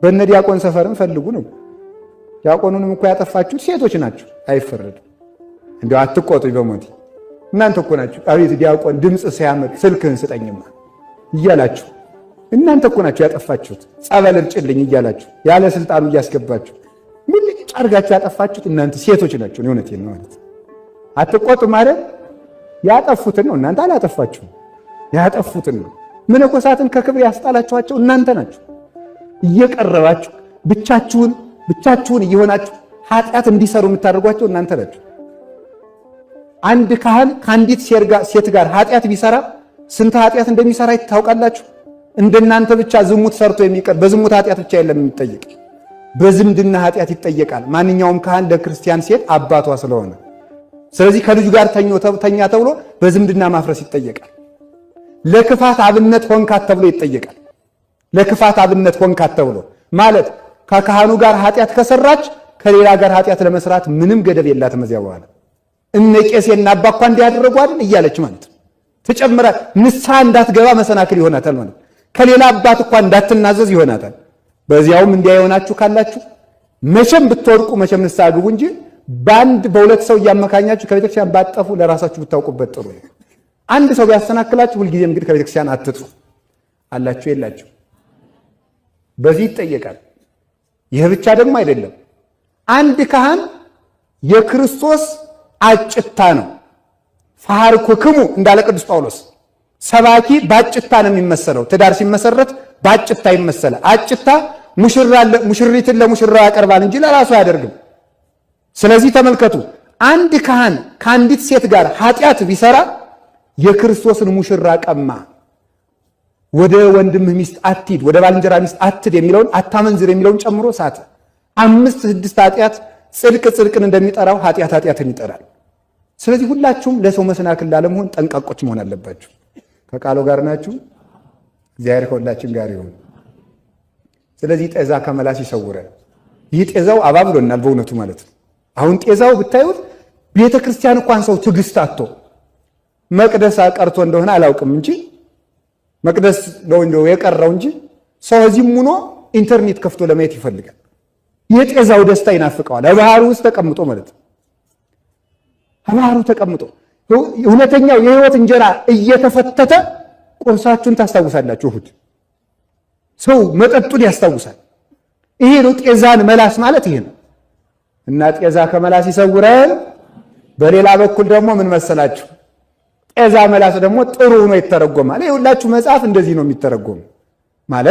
በእነ ዲያቆን ሰፈርም ፈልጉ ነው። ዲያቆኑንም እኮ ያጠፋችሁት ሴቶች ናቸው። አይፈረድም። እንደው አትቆጡኝ በሞቴ እናንተ እኮ ናችሁ። አቤት ዲያቆን ድምፅ ሲያምር ስልክህን ስጠኝማ እያላችሁ እናንተ እኮ ናችሁ ያጠፋችሁት። ጸበል እርጭልኝ እያላችሁ ያለ ስልጣኑ እያስገባችሁ ምን አድርጋችሁ ያጠፋችሁት እናንተ ሴቶች ናችሁ። እውነቴን ነው ማለት አትቆጡ ማለት ያጠፉትን ነው። እናንተ አላጠፋችሁም። ያጠፉትን ነው። መነኮሳትን ከክብር ያስጣላችኋቸው እናንተ ናችሁ። እየቀረባችሁ ብቻችሁን እየሆናችሁ ኃጢአት እንዲሰሩ የምታደርጓቸው እናንተ ናችሁ። አንድ ካህን ከአንዲት ሴት ጋር ኃጢአት ቢሰራ ስንት ኃጢአት እንደሚሰራ ታውቃላችሁ? እንደናንተ ብቻ ዝሙት ሰርቶ የሚቀር በዝሙት ኃጢአት ብቻ የለም የሚጠየቅ፣ በዝምድና ኃጢአት ይጠየቃል። ማንኛውም ካህን ለክርስቲያን ሴት አባቷ ስለሆነ፣ ስለዚህ ከልጁ ጋር ተኛ ተብሎ በዝምድና ማፍረስ ይጠየቃል። ለክፋት አብነት ሆንካት ተብሎ ይጠየቃል። ለክፋት አብነት ሆንካት ተብሎ ማለት ከካህኑ ጋር ኃጢአት ከሰራች ከሌላ ጋር ኃጢአት ለመስራት ምንም ገደብ የላትም። እዚያ በኋላ እነ ቄሴና አባ እኮ እንዲያደርጉ አይደል እያለች ማለት ተጨምራ ንስሐ እንዳትገባ መሰናክል ይሆናታል ማለት ከሌላ አባት እኮ እንዳትናዘዝ ይሆናታል። በዚያውም እንዲያ የሆናችሁ ካላችሁ መቼም ብትወድቁ መቼም ንስሐ ግቡ እንጂ በሁለት ሰው እያመካኛችሁ ከቤተክርስቲያን ባጠፉ ለራሳችሁ ብታውቁበት ጥሩ ነው። አንድ ሰው ቢያሰናክላችሁ ሁልጊዜም እንግዲህ ከቤተክርስቲያን አትጥፉ። አላችሁ የላችሁ በዚህ ይጠየቃል። ይህ ብቻ ደግሞ አይደለም። አንድ ካህን የክርስቶስ አጭታ ነው። ፈሐርኩክሙ እንዳለ ቅዱስ ጳውሎስ ሰባኪ ባጭታ ነው የሚመሰለው። ትዳር ሲመሰረት ባጭታ ይመሰላል። አጭታ ሙሽሪትን ለሙሽራው ያቀርባል እንጂ ለራሱ አያደርግም። ስለዚህ ተመልከቱ፣ አንድ ካህን ከአንዲት ሴት ጋር ኃጢአት ቢሰራ የክርስቶስን ሙሽራ ቀማ። ወደ ወንድምህ ሚስት አትሂድ፣ ወደ ባልንጀራ ሚስት አትሂድ የሚለውን አታመንዝር የሚለውን ጨምሮ ሳተ። 5 6 ኃጢአት ጽድቅን እንደሚጠራው ኃጢአትን ይጠራል። ስለዚህ ሁላችሁም ለሰው መሰናክል ላለመሆን ጠንቃቆች መሆን አለባችሁ። ከቃሉ ጋር ናችሁ። እግዚአብሔር ከሁላችን ጋር ይሁን። ስለዚህ ጤዛ ከመላስ ይሰውረን። ይህ ጤዛው አባብሎናል በእውነቱ ማለት ነው። አሁን ጤዛው ብታዩት ቤተ ክርስቲያን እንኳን ሰው ትዕግስት አጥቶ መቅደስ ቀርቶ እንደሆነ አላውቅም እንጂ መቅደስ ነው እንደው የቀረው እንጂ ሰው እዚህም ሆኖ ኢንተርኔት ከፍቶ ለማየት ይፈልጋል። የጤዛው ደስታ ይናፍቀዋል። ባህሩ ውስጥ ተቀምጦ ማለት ነው። ባህሩ ተቀምጦ እውነተኛው የህይወት እንጀራ እየተፈተተ ቁርሳችሁን ታስታውሳላችሁ። እሑድ ሰው መጠጡን ያስታውሳል። ይሄ ነው ጤዛን መላስ ማለት ይሄ ነው። እና ጤዛ ከመላስ ይሰውረን። በሌላ በኩል ደግሞ ምን መሰላችሁ? ጤዛ መላስ ደግሞ ጥሩ ሆኖ ይተረጎማል። ይሄ ሁላችሁ መጽሐፍ እንደዚህ ነው የሚተረጎም ማለት